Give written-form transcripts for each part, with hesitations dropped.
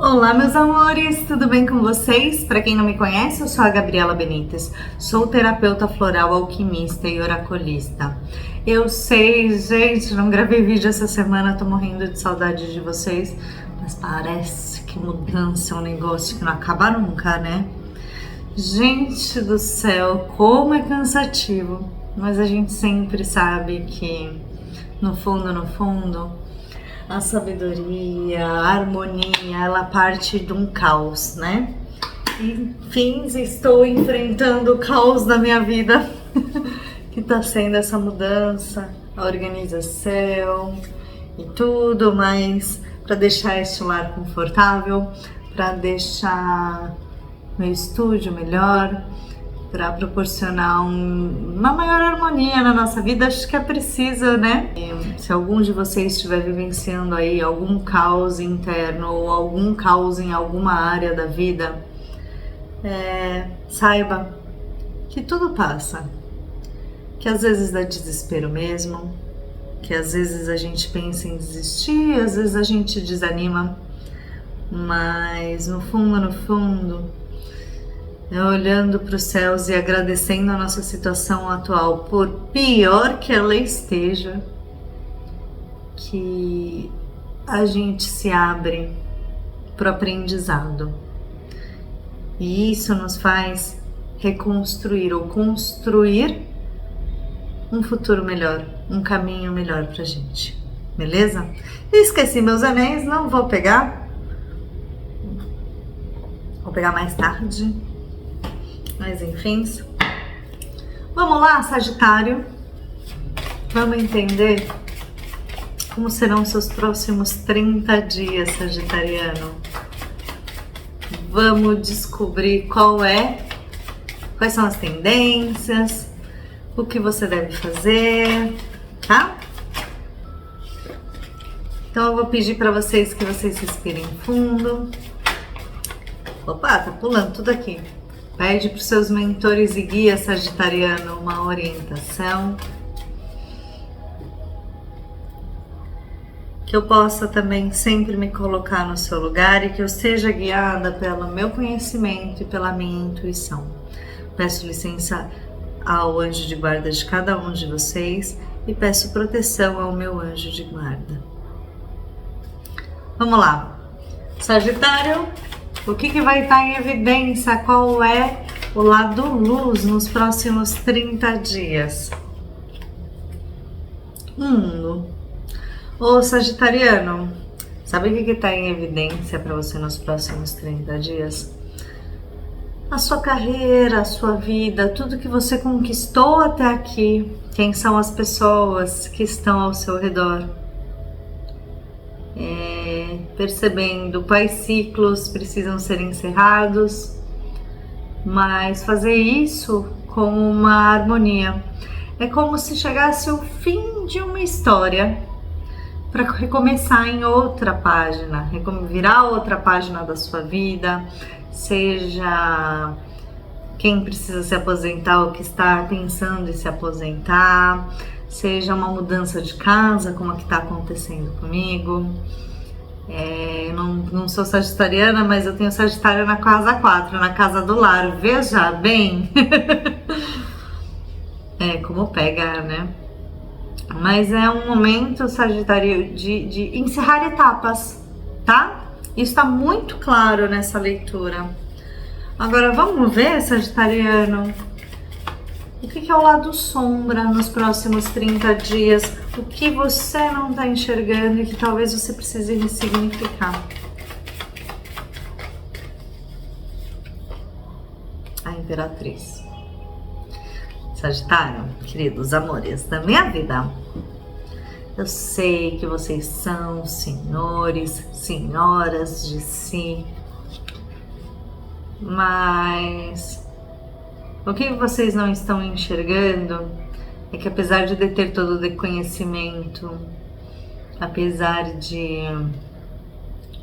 Olá, meus amores, tudo bem com vocês? Para quem não me conhece, eu sou a Gabriela Benites, sou terapeuta floral, alquimista e oraculista. Eu sei, gente, não gravei vídeo essa semana, tô morrendo de saudade de vocês, mas parece que mudança é um negócio que não acaba nunca, né? Gente do céu, como é cansativo, mas a gente sempre sabe que no fundo, a sabedoria, a harmonia, ela parte de um caos, né? Enfim, estou enfrentando o caos da minha vida, que tá sendo essa mudança, a organização e tudo, mas para deixar este lar confortável, para deixar meu estúdio melhor, para proporcionar uma maior harmonia na nossa vida, acho que é preciso, né? E se algum de vocês estiver vivenciando aí algum caos interno ou algum caos em alguma área da vida, saiba que tudo passa, que às vezes dá desespero mesmo, que às vezes a gente pensa em desistir, às vezes a gente desanima, mas no fundo, olhando para os céus e agradecendo a nossa situação atual, por pior que ela esteja, que a gente se abre para o aprendizado. E isso nos faz reconstruir ou construir um futuro melhor, um caminho melhor para a gente. Beleza? Esqueci meus anéis, não vou pegar. Vou pegar mais tarde. Mas enfim, vamos lá, Sagitário, vamos entender como serão seus próximos 30 dias, Sagitariano. Vamos descobrir quais são as tendências, o que você deve fazer, tá? Então eu vou pedir para vocês que vocês respirem fundo. Opa, tá pulando tudo aqui. Pede para os seus mentores e guias, Sagitariano, uma orientação. Que eu possa também sempre me colocar no seu lugar e que eu seja guiada pelo meu conhecimento e pela minha intuição. Peço licença ao anjo de guarda de cada um de vocês e peço proteção ao meu anjo de guarda. Vamos lá. Sagitário. O que vai estar em evidência? Qual é o lado luz nos próximos 30 dias? Ô Sagitariano, sabe o que está em evidência para você nos próximos 30 dias? A sua carreira, a sua vida, tudo que você conquistou até aqui. Quem são as pessoas que estão ao seu redor? Percebendo quais ciclos precisam ser encerrados, mas fazer isso com uma harmonia. É como se chegasse o fim de uma história para recomeçar em outra página, virar outra página da sua vida, seja quem precisa se aposentar ou que está pensando em se aposentar, seja uma mudança de casa, como a que está acontecendo comigo. Eu não sou sagitariana, mas eu tenho Sagitário na casa 4, na casa do lar. Veja bem. Como pega, né? Mas é um momento, Sagitário, de encerrar etapas, tá? Isso está muito claro nessa leitura. Agora vamos ver, Sagitariano, o que é o lado sombra nos próximos 30 dias? O que você não está enxergando e que talvez você precise ressignificar? A Imperatriz. Sagitário, queridos amores da minha vida, eu sei que vocês são senhores, senhoras de si, mas o que vocês não estão enxergando é que apesar de deter todo o conhecimento, apesar de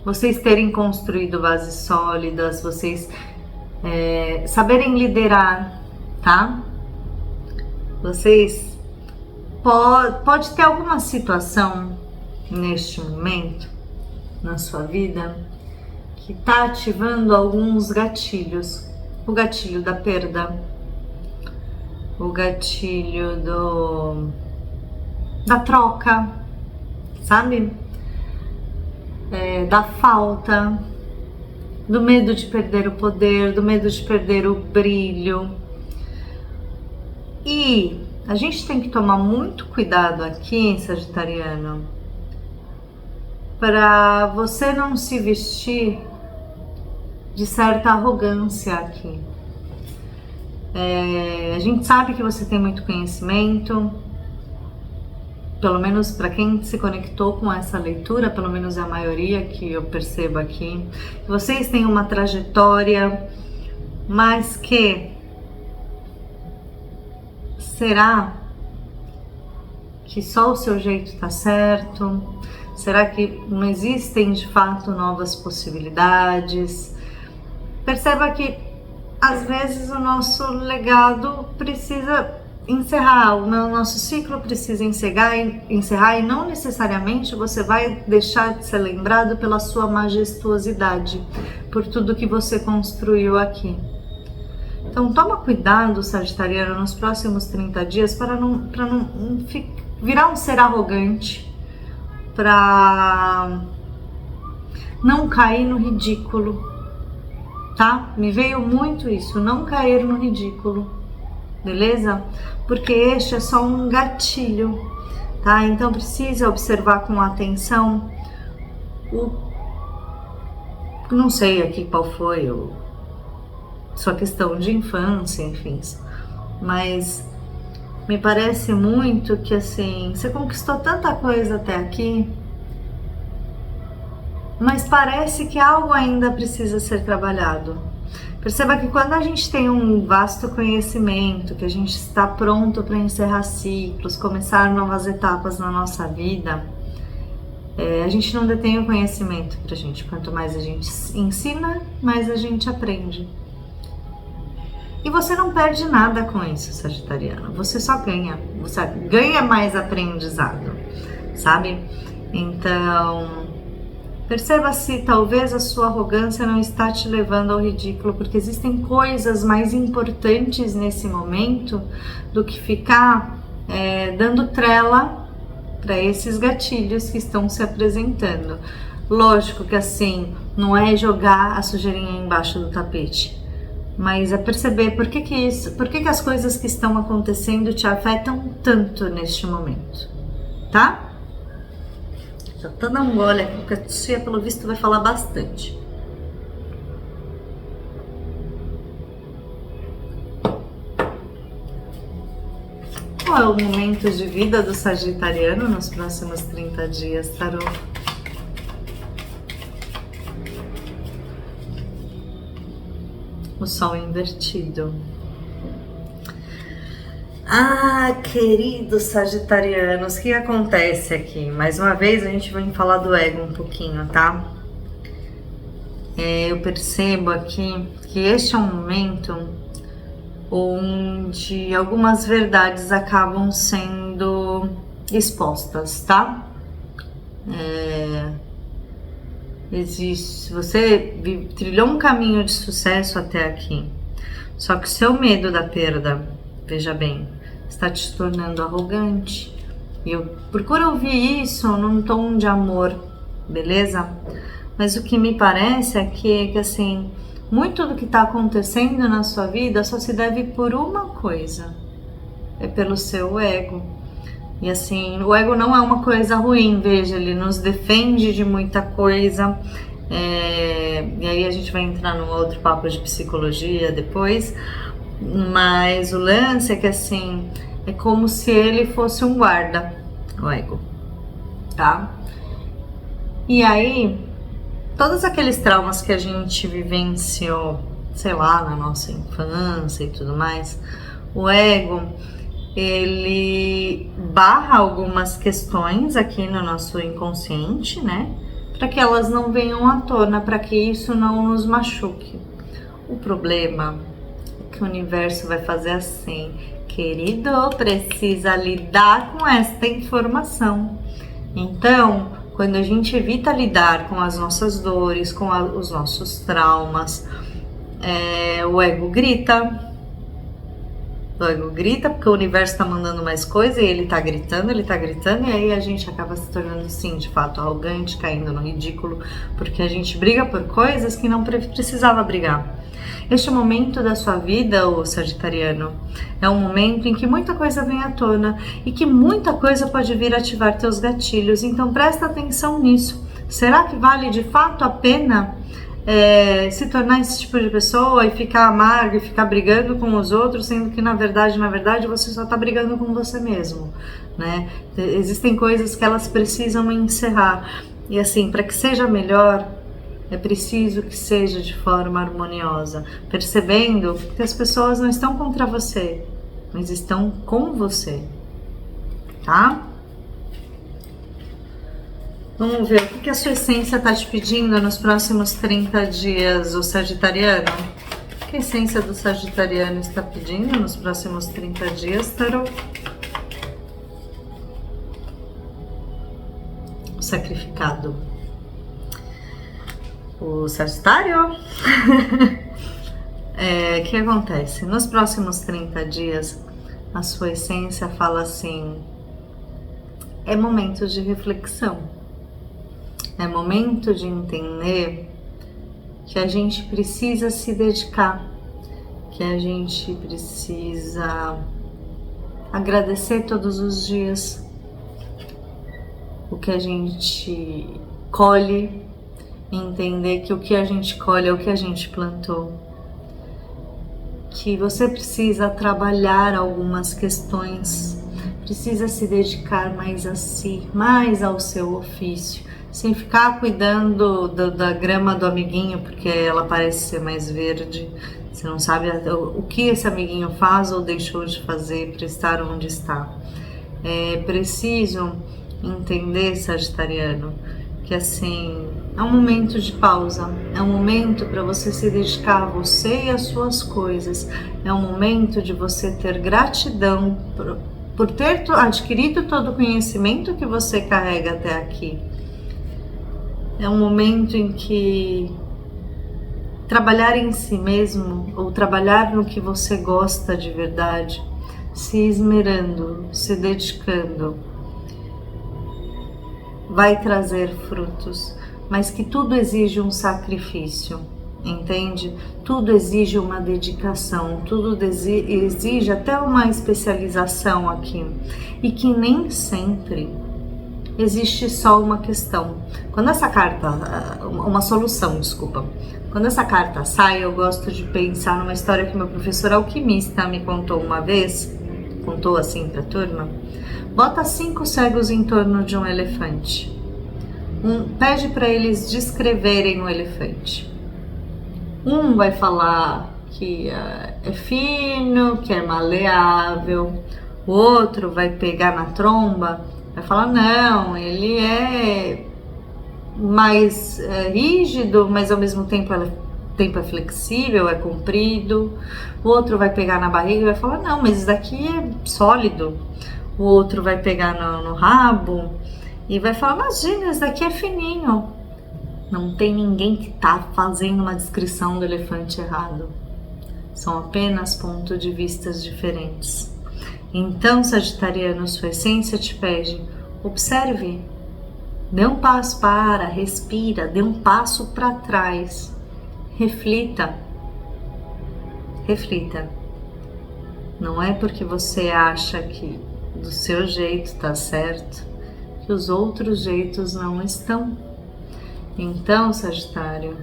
vocês terem construído bases sólidas, vocês saberem liderar, tá? Vocês pode ter alguma situação neste momento na sua vida que está ativando alguns gatilhos. O gatilho da perda, o gatilho da troca, sabe? Da falta, do medo de perder o poder, do medo de perder o brilho. E a gente tem que tomar muito cuidado aqui, Sagitariano, para você não se vestir de certa arrogância aqui. A gente sabe que você tem muito conhecimento, pelo menos para quem se conectou com essa leitura, pelo menos a maioria que eu percebo aqui. Vocês têm uma trajetória, mas que será que só o seu jeito está certo? Será que não existem de fato novas possibilidades? Perceba que às vezes o nosso legado precisa encerrar, o nosso ciclo precisa encerrar e não necessariamente você vai deixar de ser lembrado pela sua majestuosidade, por tudo que você construiu aqui. Então toma cuidado, Sagitariano, nos próximos 30 dias para não virar um ser arrogante, para não cair no ridículo, tá? Me veio muito isso, não cair no ridículo, beleza? Porque este é só um gatilho, tá? Então precisa observar com atenção não sei aqui qual foi sua questão de infância, enfim, mas me parece muito que assim, você conquistou tanta coisa até aqui, mas parece que algo ainda precisa ser trabalhado. Perceba que quando a gente tem um vasto conhecimento, que a gente está pronto para encerrar ciclos, começar novas etapas na nossa vida, a gente não detém o conhecimento pra gente. Quanto mais a gente ensina, mais a gente aprende. E você não perde nada com isso, Sagitariano. Você só ganha. Você ganha mais aprendizado, sabe? Então, perceba se talvez a sua arrogância não está te levando ao ridículo, porque existem coisas mais importantes nesse momento do que ficar dando trela para esses gatilhos que estão se apresentando. Lógico que assim, não é jogar a sujeirinha embaixo do tapete, mas é perceber por que as coisas que estão acontecendo te afetam tanto neste momento, tá? Já tô dando um gole aqui, porque a tia, pelo visto, vai falar bastante. Qual é o momento de vida do Sagitariano nos próximos 30 dias, tarô? O sol invertido. Ah, queridos sagitarianos, o que acontece aqui? Mais uma vez a gente vai falar do ego um pouquinho, tá? Eu percebo aqui que este é um momento onde algumas verdades acabam sendo expostas, tá? Você trilhou um caminho de sucesso até aqui, só que o seu medo da perda, veja bem, está te tornando arrogante. E eu procuro ouvir isso num tom de amor, beleza? Mas o que me parece é que assim, muito do que está acontecendo na sua vida só se deve por uma coisa, é pelo seu ego. E assim, o ego não é uma coisa ruim, veja, ele nos defende de muita coisa. E aí a gente vai entrar num outro papo de psicologia depois. Mas o lance é que assim, é como se ele fosse um guarda, o ego, tá? E aí, todos aqueles traumas que a gente vivenciou, sei lá, na nossa infância e tudo mais, o ego, ele barra algumas questões aqui no nosso inconsciente, né? Para que elas não venham à tona, para que isso não nos machuque. O problema é que o universo vai fazer assim: querido, precisa lidar com esta informação. Então, quando a gente evita lidar com as nossas dores, com os nossos traumas, o ego grita. O ego grita porque o universo está mandando mais coisa e ele está gritando, e aí a gente acaba se tornando, sim, de fato, arrogante, caindo no ridículo, porque a gente briga por coisas que não precisava brigar. Este momento da sua vida, o sagitariano, é um momento em que muita coisa vem à tona e que muita coisa pode vir ativar teus gatilhos, então presta atenção nisso. Será que vale de fato a pena se tornar esse tipo de pessoa e ficar amargo e ficar brigando com os outros, sendo que na verdade você só está brigando com você mesmo, né? Existem coisas que elas precisam encerrar e assim, para que seja melhor, é preciso que seja de forma harmoniosa, percebendo que as pessoas não estão contra você, mas estão com você, tá? Vamos ver o que a sua essência está te pedindo nos próximos 30 dias, o sagitariano. O que a essência do sagitariano está pedindo nos próximos 30 dias, tarô? O sacrificado. O Sagitário? O que acontece? Nos próximos 30 dias, a sua essência fala assim: é momento de reflexão. É momento de entender que a gente precisa se dedicar, que a gente precisa agradecer todos os dias o que a gente colhe, entender que o que a gente colhe é o que a gente plantou, que você precisa trabalhar algumas questões, precisa se dedicar mais a si, mais ao seu ofício, sem ficar cuidando da grama do amiguinho, porque ela parece ser mais verde. Você não sabe o que esse amiguinho faz ou deixou de fazer para estar onde está. É preciso entender, sagitariano, que assim, é um momento de pausa, é um momento para você se dedicar a você e às suas coisas, é um momento de você ter gratidão por ter adquirido todo o conhecimento que você carrega até aqui. É um momento em que trabalhar em si mesmo, ou trabalhar no que você gosta de verdade, se esmerando, se dedicando, vai trazer frutos, mas que tudo exige um sacrifício, entende? Tudo exige uma dedicação, tudo exige até uma especialização aqui, e que nem sempre existe só uma questão. Quando essa carta, uma solução, desculpa. Quando essa carta sai, eu gosto de pensar numa história que meu professor alquimista me contou uma vez, contou assim pra turma. Bota 5 cegos em torno de um elefante. Pede para eles descreverem o elefante. Um vai falar que é fino, que é maleável. O outro vai pegar na tromba, vai falar, não, ele é mais rígido, mas ao mesmo tempo é flexível, é comprido. O outro vai pegar na barriga e vai falar, não, mas isso daqui é sólido. O outro vai pegar no rabo e vai falar, imagina, isso daqui é fininho. Não tem ninguém que tá fazendo uma descrição do elefante errado. São apenas pontos de vista diferentes. Então, sagitariano, sua essência te pede, observe, dê um passo para, respira, dê um passo para trás, reflita. Reflita. Não é porque você acha que do seu jeito está certo, que os outros jeitos não estão. Então, Sagitário,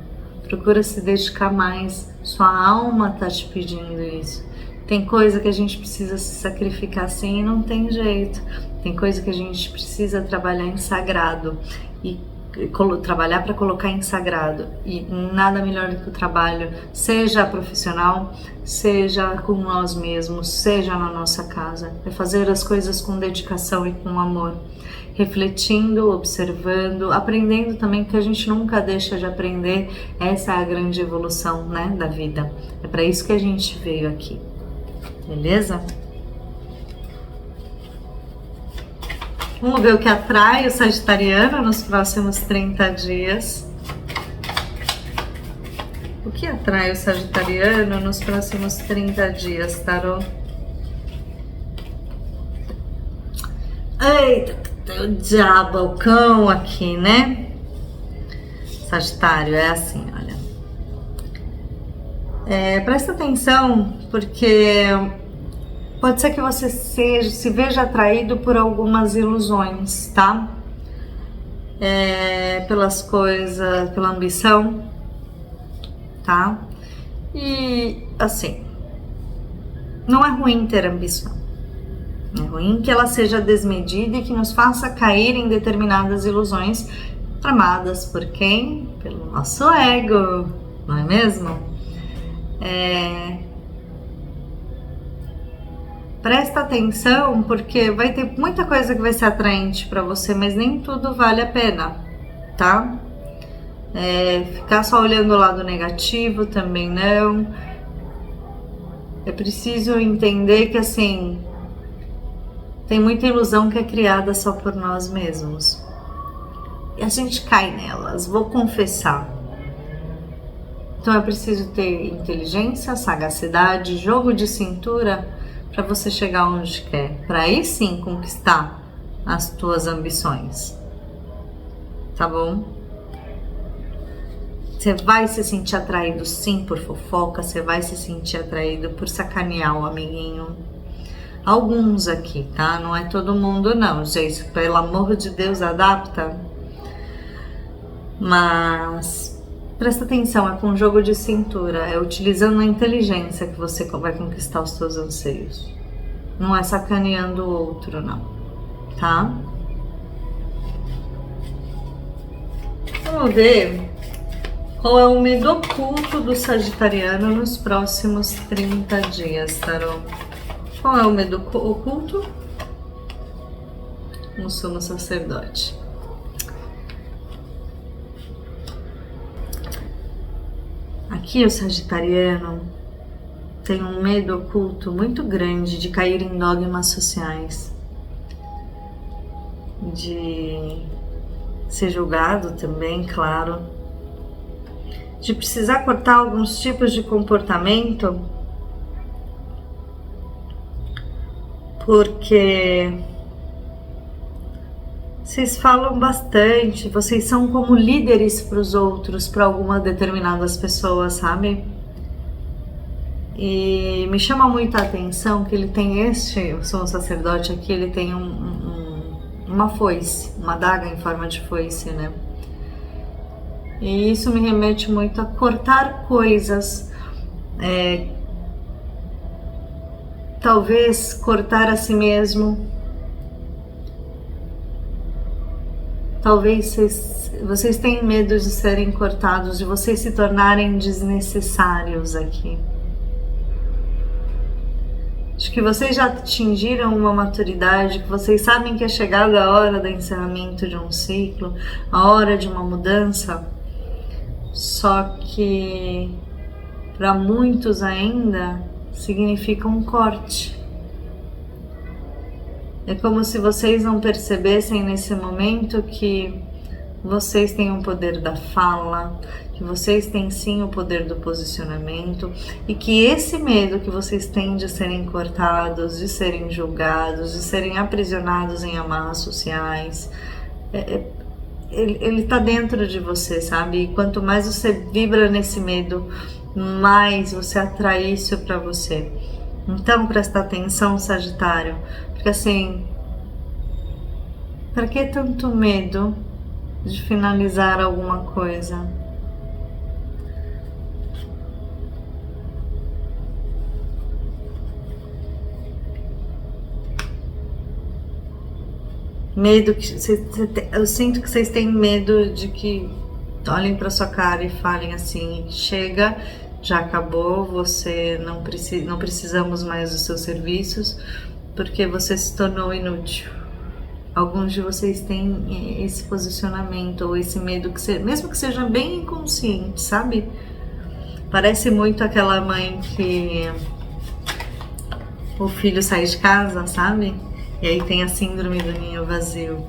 procura se dedicar mais, sua alma está te pedindo isso. Tem coisa que a gente precisa se sacrificar sim e não tem jeito. Tem coisa que a gente precisa trabalhar em sagrado e trabalhar para colocar em sagrado. E nada melhor do que o trabalho, seja profissional, seja com nós mesmos, seja na nossa casa. É fazer as coisas com dedicação e com amor. Refletindo, observando, aprendendo também, que a gente nunca deixa de aprender. Essa é a grande evolução, né, da vida. É para isso que a gente veio aqui. Beleza? Vamos ver o que atrai o sagitariano nos próximos 30 dias. O que atrai o sagitariano nos próximos 30 dias, tarô? Eita, tem o diabo, o cão aqui, né? Sagitário, é assim, olha. Presta atenção, porque pode ser que você se veja atraído por algumas ilusões, tá? Pelas coisas, pela ambição, tá? E assim, não é ruim ter ambição. É ruim que ela seja desmedida e que nos faça cair em determinadas ilusões tramadas por quem? Pelo nosso ego, não é mesmo? Presta atenção, porque vai ter muita coisa que vai ser atraente para você, mas nem tudo vale a pena, tá? Ficar só olhando o lado negativo também não. É preciso entender que assim, tem muita ilusão que é criada só por nós mesmos. E a gente cai nelas, vou confessar. Então é preciso ter inteligência, sagacidade, jogo de cintura para você chegar onde quer. Para aí sim conquistar as tuas ambições. Tá bom? Você vai se sentir atraído sim por fofoca, você vai se sentir atraído por sacanear o amiguinho. Alguns aqui, tá? Não é todo mundo não, gente. Pelo amor de Deus, adapta. Mas presta atenção, é com jogo de cintura, é utilizando a inteligência que você vai conquistar os seus anseios. Não é sacaneando o outro, não, tá? Vamos ver qual é o medo oculto do sagitariano nos próximos 30 dias, tarô. Qual é o medo oculto? O sumo sacerdote. Aqui o sagitariano tem um medo oculto muito grande de cair em dogmas sociais, de ser julgado também, claro, de precisar cortar alguns tipos de comportamento, porque vocês falam bastante, vocês são como líderes para os outros, para algumas determinadas pessoas, sabe? E me chama muito a atenção que ele tem o sumo sacerdote aqui, ele tem uma foice, uma adaga em forma de foice, né? E isso me remete muito a cortar coisas, talvez cortar a si mesmo. Talvez vocês tenham medo de serem cortados, de vocês se tornarem desnecessários aqui. Acho que vocês já atingiram uma maturidade, que vocês sabem que é chegada a hora do encerramento de um ciclo, a hora de uma mudança. Só que para muitos ainda significa um corte. É como se vocês não percebessem nesse momento que vocês têm o poder da fala, que vocês têm sim o poder do posicionamento e que esse medo que vocês têm de serem cortados, de serem julgados, de serem aprisionados em amarras sociais, ele tá dentro de você, sabe? E quanto mais você vibra nesse medo, mais você atrai isso para você. Então presta atenção, Sagitário, porque assim, para que tanto medo de finalizar alguma coisa? Medo que eu sinto que vocês têm medo de que olhem para sua cara e falem assim: chega, já acabou, você não precisamos mais dos seus serviços, porque você se tornou inútil. Alguns de vocês têm esse posicionamento ou esse medo, mesmo que seja bem inconsciente, sabe? Parece muito aquela mãe que o filho sai de casa, sabe? E aí tem a síndrome do ninho vazio.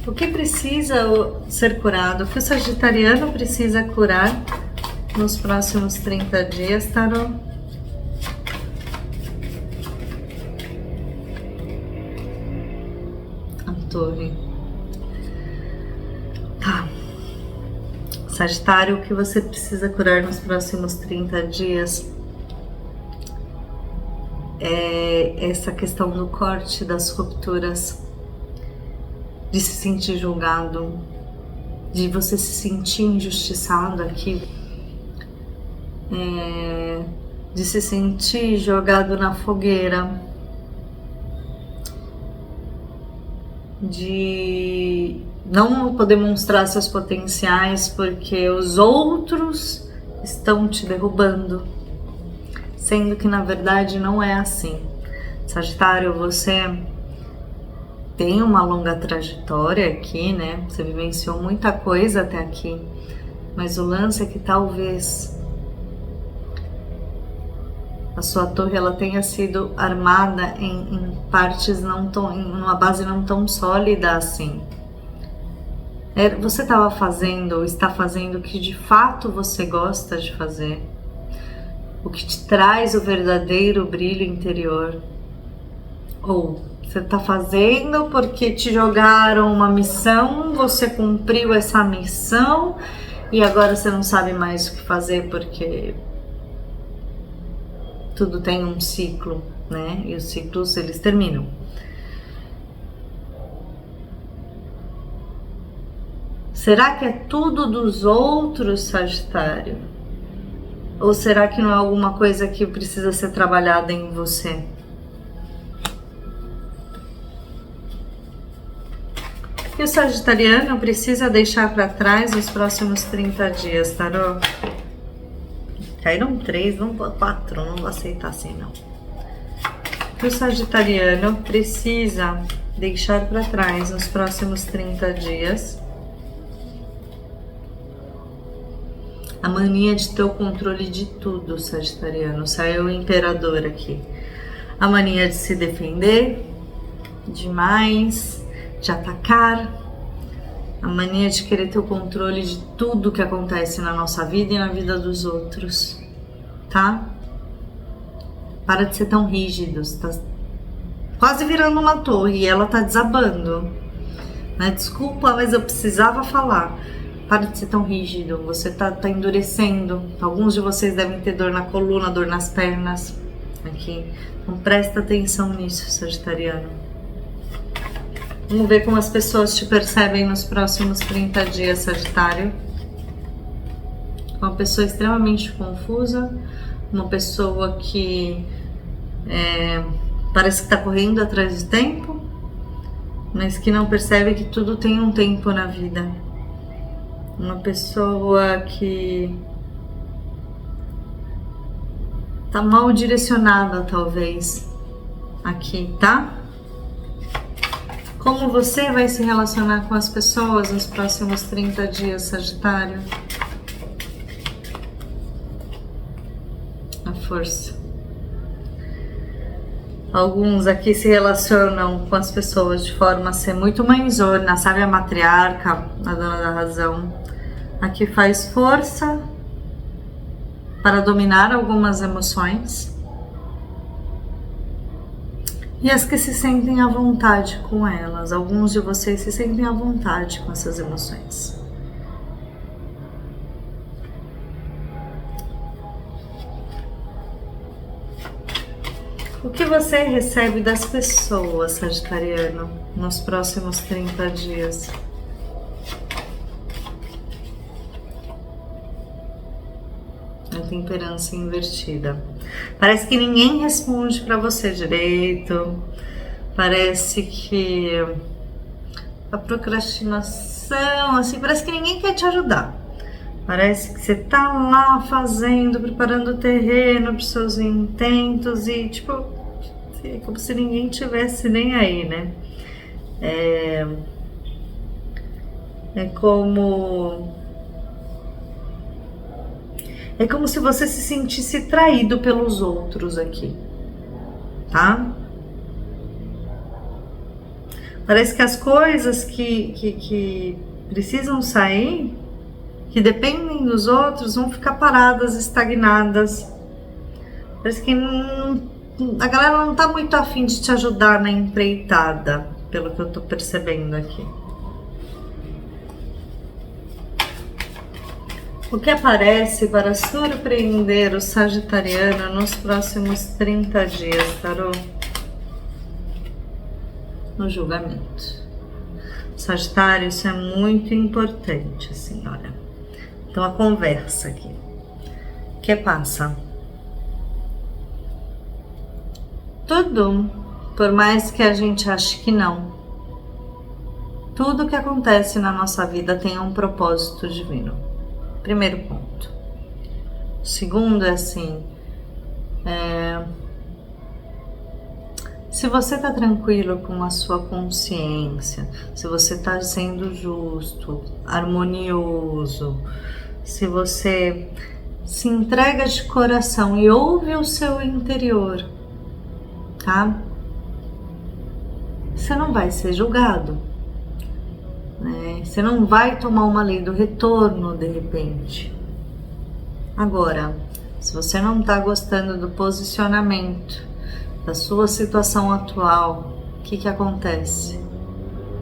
O que precisa ser curado? O que o sagitariano precisa curar nos próximos 30 dias, tarô? A torre. Tá. Sagitário, o que você precisa curar nos próximos 30 dias é essa questão do corte, das rupturas, de se sentir julgado, de você se sentir injustiçado aqui, de se sentir jogado na fogueira, de não poder mostrar seus potenciais porque os outros estão te derrubando, sendo que na verdade não é assim. Sagitário, você tem uma longa trajetória aqui, né? Você vivenciou muita coisa até aqui, mas o lance é que talvez a sua torre ela tenha sido armada em partes não tão, em uma base não tão sólida assim. Você estava fazendo ou está fazendo o que de fato você gosta de fazer, o que te traz o verdadeiro brilho interior, ou você está fazendo porque te jogaram uma missão, você cumpriu essa missão e agora você não sabe mais o que fazer porque tudo tem um ciclo, né? E os ciclos eles terminam. Será que é tudo dos outros, Sagitário? Ou será que não é alguma coisa que precisa ser trabalhada em você? E o sagitariano precisa deixar para trás os próximos 30 dias, tarô? Caíram 3, não 4, não vou aceitar assim não. O o sagitariano precisa deixar para trás nos próximos 30 dias a mania de ter o controle de tudo, sagitariano. Saiu o imperador aqui. A mania de se defender demais, de atacar, a mania de querer ter o controle de tudo que acontece na nossa vida e na vida dos outros, tá? Para de ser tão rígido, você tá quase virando uma torre e ela tá desabando, né? Desculpa, mas eu precisava falar. Para de ser tão rígido, você tá endurecendo. Alguns de vocês devem ter dor na coluna, dor nas pernas aqui. Então presta atenção nisso, sagitariano. Vamos ver como as pessoas te percebem nos próximos 30 dias, Sagitário. Uma pessoa extremamente confusa, uma pessoa que parece que está correndo atrás do tempo, mas que não percebe que tudo tem um tempo na vida. Uma pessoa que está mal direcionada, talvez, aqui, tá? Como você vai se relacionar com as pessoas nos próximos 30 dias, Sagitário? A força. Alguns aqui se relacionam com as pessoas de forma a ser muito mãezona, sabe? A matriarca, a dona da razão. Aqui faz força para dominar algumas emoções. E as que se sentem à vontade com elas. Alguns de vocês se sentem à vontade com essas emoções. O que você recebe das pessoas, Sagitariano, nos próximos 30 dias? A temperança invertida. Parece que ninguém responde para você direito. Parece que a procrastinação, assim, parece que ninguém quer te ajudar. Parece que você tá lá fazendo, preparando o terreno para os seus intentos e, tipo, é como se ninguém tivesse nem aí, né? É como se você se sentisse traído pelos outros aqui. tá? Parece que as coisas que precisam sair, que dependem dos outros, vão ficar paradas, estagnadas. Parece que a galera não tá muito afim de te ajudar na empreitada, pelo que eu tô percebendo aqui. O que aparece para surpreender o sagitariano nos próximos 30 dias, tarô? No julgamento. Sagitário, isso é muito importante, assim, olha. Então, a conversa aqui. O que passa? Tudo, por mais que a gente ache que não, tudo que acontece na nossa vida tem um propósito divino. Primeiro ponto. Segundo é assim, se você tá tranquilo com a sua consciência, se você tá sendo justo, harmonioso, se você se entrega de coração e ouve o seu interior, tá? Você não vai ser julgado, né? Você não vai tomar uma lei do retorno de repente. Agora, se você não tá gostando do posicionamento da sua situação atual, o que acontece?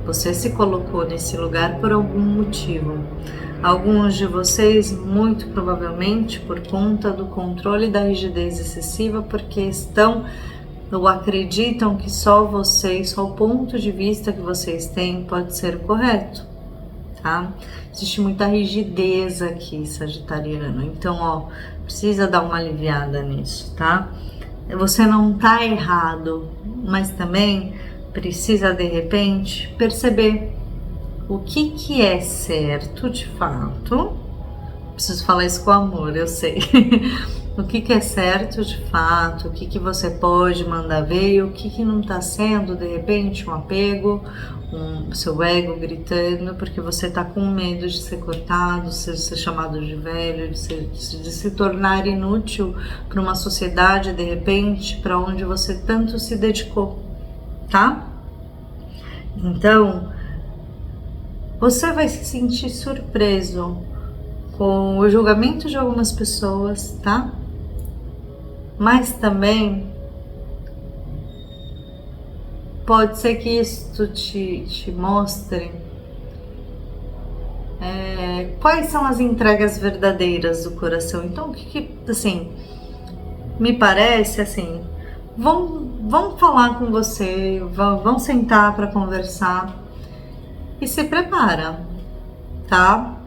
Você se colocou nesse lugar por algum motivo. Alguns de vocês, muito provavelmente, por conta do controle da rigidez excessiva, porque estão ou acreditam que só vocês, só o ponto de vista que vocês têm pode ser correto, tá? Existe muita rigidez aqui, sagitariano. Então, ó, precisa dar uma aliviada nisso, tá? Você não tá errado, mas também precisa, de repente, perceber o que é certo de fato. Preciso falar isso com amor, eu sei. O que é certo de fato, o que você pode mandar ver e o que não está sendo, de repente, um apego, seu ego gritando, porque você está com medo de ser cortado, de ser chamado de velho, de se tornar inútil para uma sociedade, de repente, para onde você tanto se dedicou, tá? Então, você vai se sentir surpreso com o julgamento de algumas pessoas, tá? Mas também pode ser que isso te mostre quais são as entregas verdadeiras do coração. Então, assim, me parece assim, vão falar com você, vão sentar para conversar e se prepara, tá?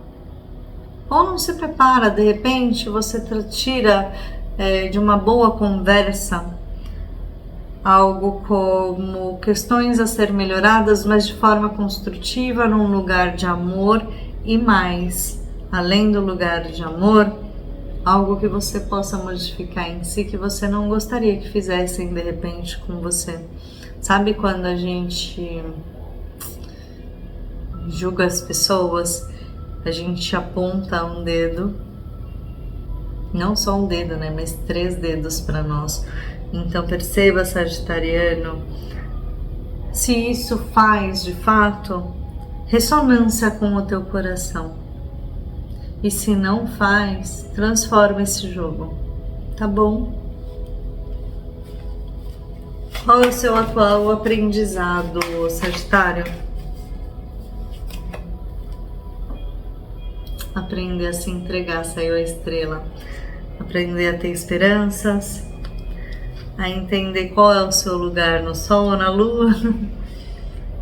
Ou não se prepara, de repente você tira de uma boa conversa algo como questões a ser melhoradas, mas de forma construtiva, num lugar de amor e mais, além do lugar de amor, algo que você possa modificar em si que você não gostaria que fizessem de repente com você. Sabe quando a gente julga as pessoas, a gente aponta um dedo, não só um dedo, né, mas 3 dedos para nós. Então perceba, sagitariano, se isso faz de fato ressonância com o teu coração. E se não faz, transforma esse jogo, tá bom? Qual é o seu atual aprendizado, Sagitário? Aprender a se entregar, saiu a estrela. Aprender a ter esperanças, a entender qual é o seu lugar no sol ou na lua,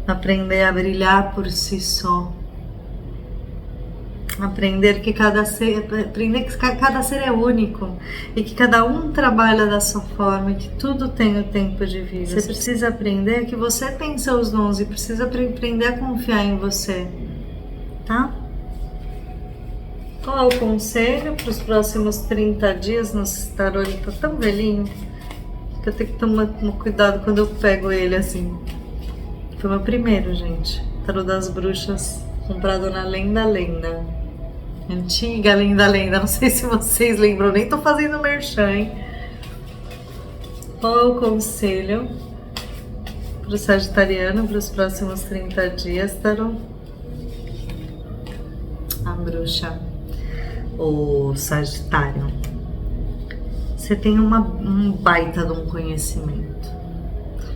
aprender a brilhar por si só, aprender que cada ser é único e que cada um trabalha da sua forma e que tudo tem o tempo de vida. Você precisa aprender que você tem seus dons e precisa aprender a confiar em você, tá? Qual é o conselho para os próximos 30 dias? Nosso tarô, ele tá tão velhinho que eu tenho que tomar cuidado quando eu pego ele assim. Foi meu primeiro, gente. Tarô das Bruxas, comprado na Lenda Lenda. Antiga Lenda Lenda, não sei se vocês lembram, nem tô fazendo merchan, hein? Qual é o conselho para o sagitariano para os próximos 30 dias, Tarô? A bruxa, o Sagitário. Você tem um baita de um conhecimento.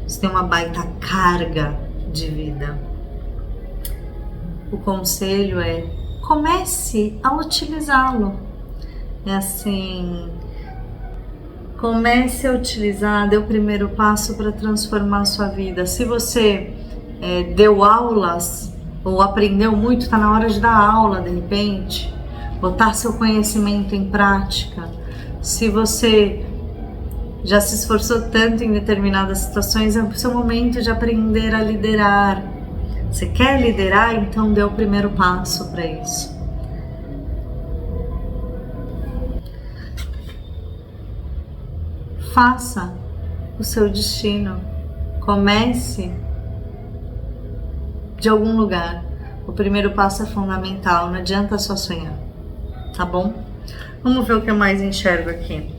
Você tem uma baita carga de vida. O conselho é: comece a utilizá-lo. É assim, comece a utilizar, dê o primeiro passo para transformar a sua vida. Se você deu aulas ou aprendeu muito, está na hora de dar aula de repente, botar seu conhecimento em prática. Se você já se esforçou tanto em determinadas situações, é o seu momento de aprender a liderar. Você quer liderar? Então dê o primeiro passo para isso. Faça o seu destino. Comece de algum lugar. O primeiro passo é fundamental, não adianta só sonhar, tá bom? Vamos ver o que eu mais enxergo aqui.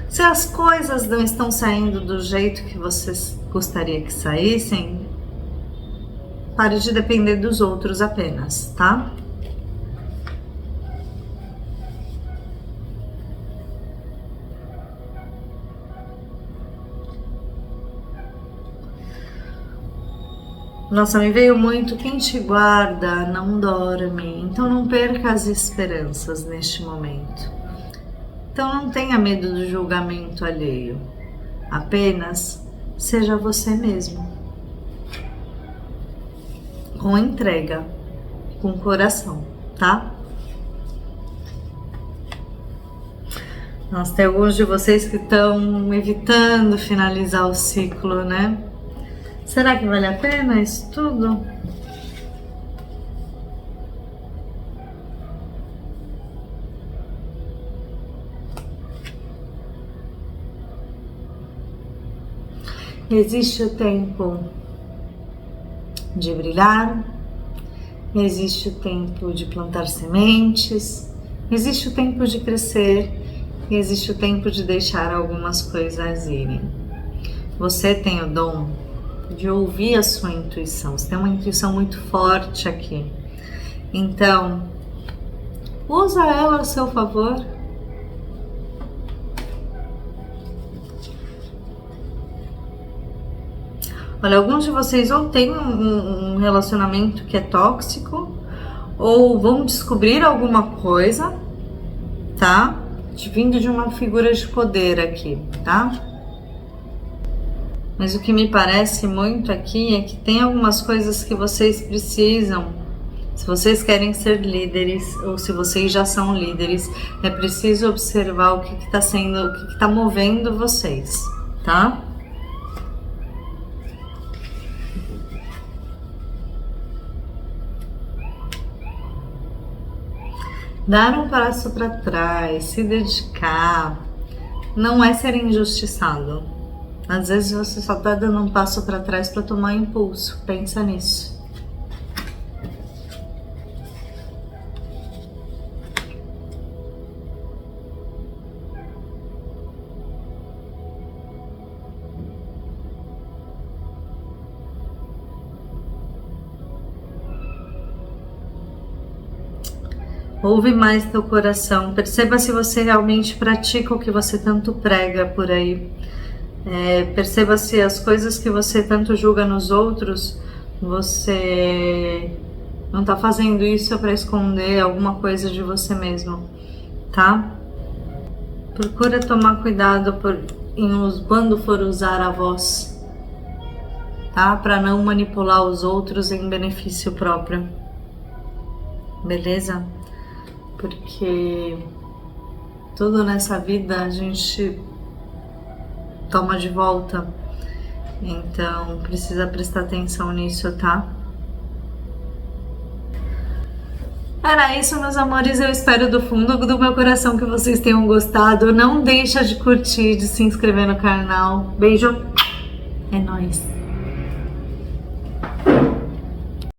Se as coisas não estão saindo do jeito que você gostaria que saíssem, pare de depender dos outros apenas, tá? Nossa, me veio muito: quem te guarda não dorme. Então não perca as esperanças neste momento. Então não tenha medo do julgamento alheio. Apenas seja você mesmo. Com entrega, com coração, tá? Nossa, tem alguns de vocês que estão evitando finalizar o ciclo, né? Será que vale a pena isso tudo? Existe o tempo de brilhar, existe o tempo de plantar sementes, existe o tempo de crescer e existe o tempo de deixar algumas coisas irem. Você tem o dom de ouvir a sua intuição. Você tem uma intuição muito forte aqui. Então, usa ela a seu favor. Olha, alguns de vocês ou têm um relacionamento que é tóxico, ou vão descobrir alguma coisa, tá? Vindo de uma figura de poder aqui, tá? Mas o que me parece muito aqui é que tem algumas coisas que vocês precisam. Se vocês querem ser líderes, ou se vocês já são líderes, é preciso observar o que está sendo, o que está movendo vocês, tá? Dar um passo para trás, se dedicar, não é ser injustiçado. Às vezes você só está dando um passo para trás para tomar impulso. Pensa nisso. Ouve mais teu coração. Perceba se você realmente pratica o que você tanto prega por aí. Perceba se as coisas que você tanto julga nos outros, você não está fazendo isso para esconder alguma coisa de você mesmo, tá? Procura tomar cuidado quando for usar a voz, tá? Para não manipular os outros em benefício próprio, beleza? Porque tudo nessa vida a gente toma de volta, então precisa prestar atenção nisso, tá? Era isso, meus amores. Eu espero do fundo do meu coração que vocês tenham gostado. Não deixa de curtir, de se inscrever no canal. Beijo, é nóis!